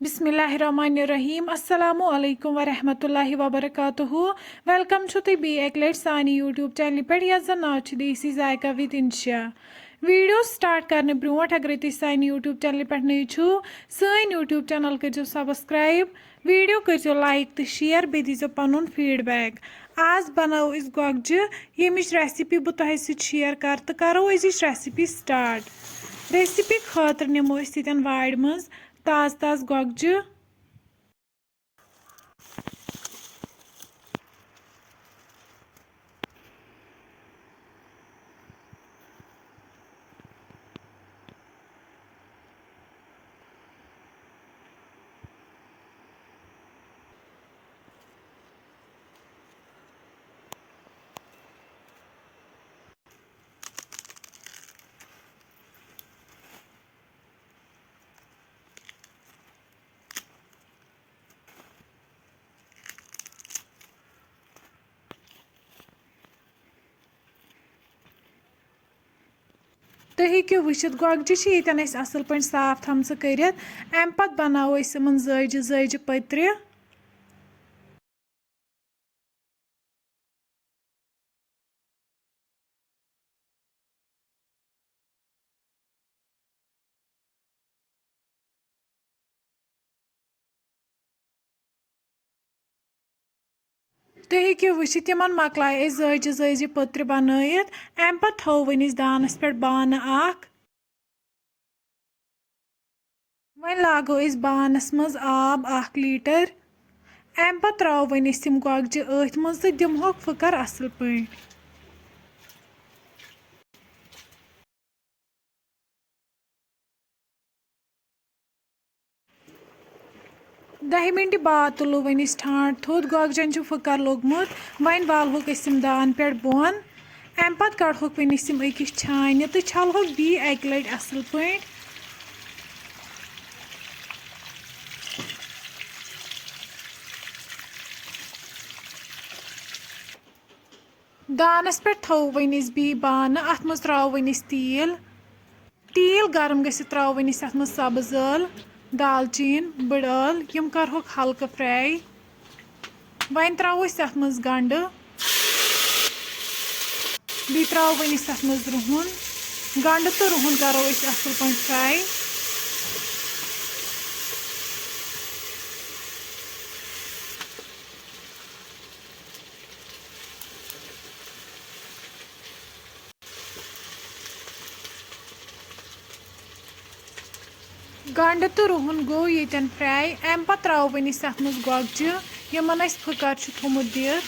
बिस्मिल्लाहिर्रहमानिर्रहीम अस्सलामु अलैकुम वरहमतुल्लाहि वबरकातुहु वेलकम छु तुम बी एक लट सानी यूट्यूब चैनल पे यस जन नाव छु देसी जायका विद इंशा वीडियो स्टार्ट करने ब्रोट अगर तुम सानी यूट्यूब चैनल पे नई छु सन यूट्यूब चैनल करो सब्सक्राइब वीडियो करो लाइक तो शेयर बे दीजो पनुन फीडबैक। आज बनाओ इस गोगज यमिच रेसिपी बह तुह शेयर कर तो करो अजिच रेसिपी स्टार्ट। रेसिपी खतर नमो यन वाड़ मज ताज ताज गोगज तुम हेक्यो वुचित गोगज यन असल पे साफ थम कर अम पत बनाओ जज जज पत्र तुम हेक्यो वुचित तिमन मकलाय जज जज पत्र बनयत अम पत थो वन दानस पे बान वन लागो बानस मज आब 1 लीटर अम पत त्रो वन यम गोगज अथ मज तो दिमहोक फुकर असल पे। 10 मिनट बाद तुलो वन ठांड थोद गोगजन फुकर लोगमुत वन वालोक दान पे बोन अम पत कड़ोक वन अकिस छान तो छलोक बी 1 लट असल पे। दानस पे थो वन बी बान अत मज त्रो वन तील तील गरम गि त्रो वन अत मज सब्ज ٲल दालचीन बड़ ٲल यम करहोक हल्का फ्राई वन त्रो अत मज गंड बी त्रो वन अत मज रुहन गंड तो रुहन करो असल पे फ्राई। गंड तो रुहन गो यन फ्राई अम पत त्रो वन अत मज गोगज यमन फुकर थोमुत दित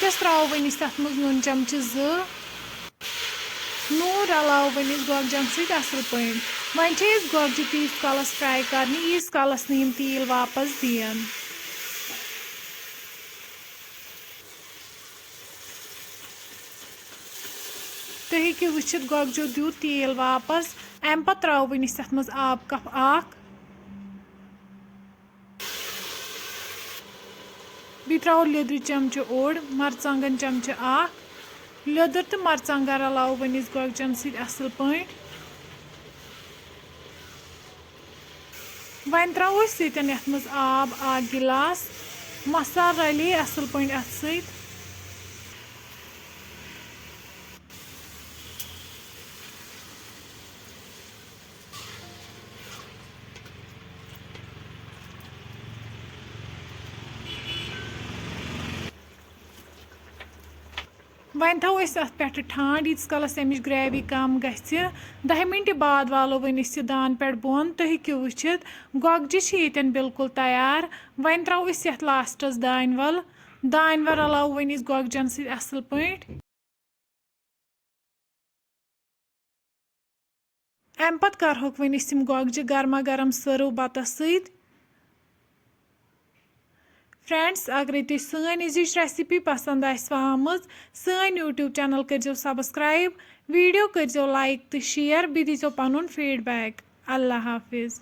यस त्रो वन अत मज नून चमच 2 नून रलाव वन गोगजन सत असल पे वन गोगज तीस कालस फ्राई कर यीस कालस नम तील वापस दिन। तुम हेक्यो वुचित गोगजो दीत तील वापस अम पत त्रो वन अत मज आब कप बी त्रो लिद्र चमच ओड़ मरचांगन चमच लिद्र तो मरचांगा रलाव वन गोगजन सत असल पे वन त्रो यन मज आब 1 गिलास मसाल रले असल पे अत सत वन थो अत पे ठांड यीस कालस अमिच ग्रेवी कम ग 10 मिनट बाद वालो वन दान पे बोन तुम हेक्यो वुचित गोगज यन बिल्कुल तैयार वन त्रो अत लास्टस दानवल रलाव वन गोगजन सत असल पे अम पत करहोक वन गोगज गर्मा गर्म सर्व बतस सत। फ्रेंड्स अगर तुम सन अजिच रेसिपी पसंद आमज सन यूट्यूब चैनल करो सब्सक्राइब वीडियो करो लाइक तो शेयर बी दीजो पनुन फीडबैक। अल्लाह हाफिज़।